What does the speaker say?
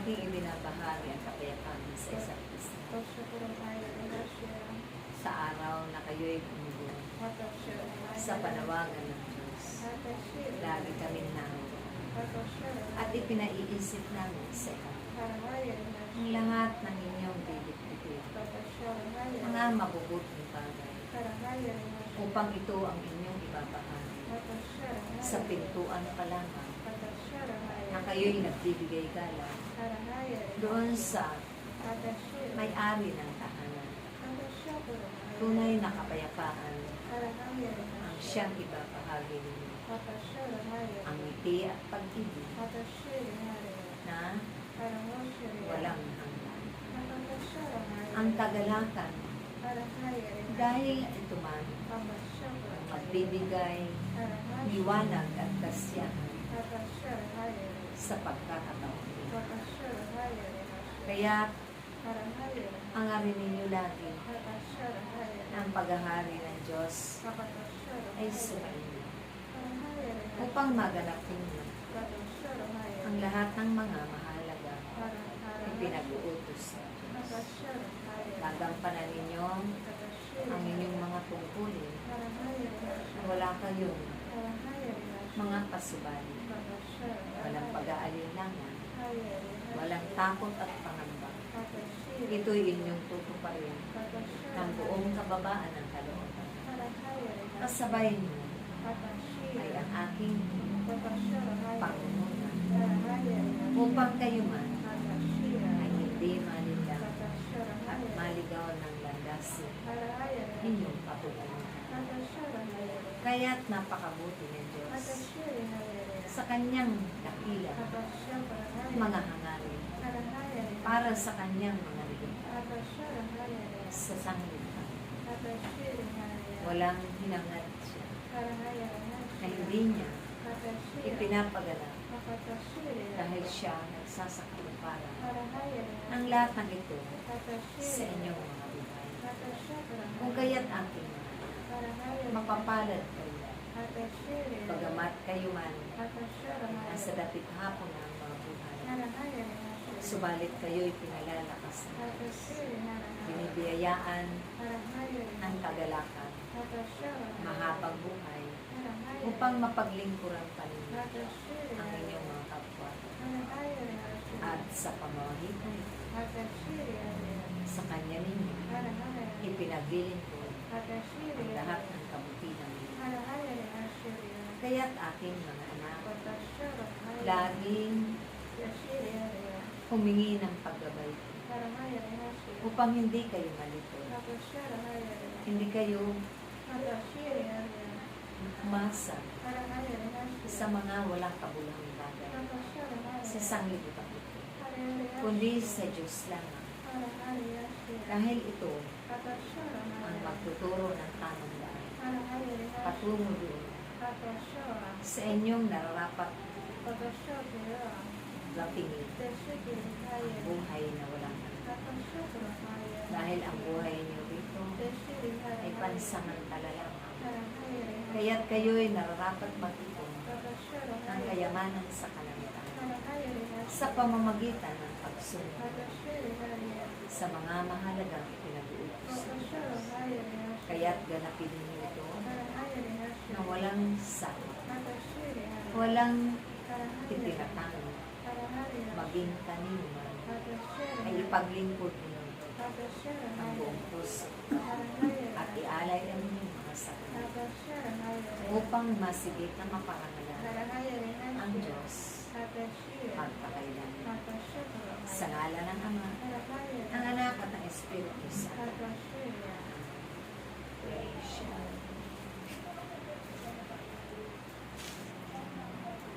ating ibinabahagi ang kapayapaan sa isa't isa. Sa araw na kayo'y bumubuo sa panawagan ng Diyos, lagi kami naroon at ipinaiisip namin sa iyo ang lahat ng inyong bibit-bibit, mga mabubuting bagay, upang ito ang inyong ibabahagi sa pintuan pa lamang na kayo'y nagbibigay galang doon sa may-ari ng tahanan. Tunay na kapayapaan ang siyang ibabahagi ninyo. Ang ngiti at pag-ibig na walang hanggan. Ang kagalakan dahil ito man ang magbibigay liwanag at kasiyahan sa pagkakataon. Kaya ang arin ninyo lagi ang paghahari ng Diyos ay sumainyo upang maganap ninyo ang lahat ng mga mahalaga ay pinag-uutos sa Diyos. Gagampanan ninyo ang inyong mga tungkulin na wala kayong mga pasubali, walang pag-aalinlangan, walang takot at pangamba. Ito'y inyong tutuparin ng buong kababaan ng kalooban. Kasabay mo ay ang aking pangunan upang kayo man ay hindi malinlang at maligaw ng landasin inyong patutungan. Kaya't napakabuti ng Diyos sa kanyang dakila mga hangarin para sa kanyang mga ligtas sa sanglibutan. Walang hinangad siya na hindi niya ipinapagalak dahil siya nagsasakatuparan ang lahat ng ito sa inyong mga buhay. Kung kaya't aking mapapalad kayo, bagamat kayo man nasa dapit hapon ng mga buhay, subalit kayo'y pinalalakas na binibiyayaan ng kagalakan, mahabang buhay, upang mapaglingkuran pa ninyo ang inyong mga kapwa. At sa pamamagitan sa Kanya ninyo, ipinaglilingkod ang lahat ng kabutihan ninyo. Kaya't aking mga anak, laging humingi ng paggabay upang hindi kayo malito. Hindi kayo umasa sa mga walang kabulahang bagay sa sanglibutan ito, kundi sa Diyos lamang. Dahil ito ang magtuturo ng tamang daan patungo doon sa inyong nararapat lapingin ang buhay na walang hanggan. Dahil ang buhay niyo dito ay pansamantala lamang. Kaya't kayo'y nararapat mag-ipon ng kayamanan sa kalangitan sa pamamagitan ng pagsunod sa mga mahalagang pinag-uutos sa Diyos. Kaya't ganapin niyo ito na walang sakit, walang itinatanggi, maging kanino man ay ipaglingkod niyo ang buong puso at ialay ang inyong mga sakit upang masigit na maparangalan ang Diyos magpakailan. Sa ngalan ng Ama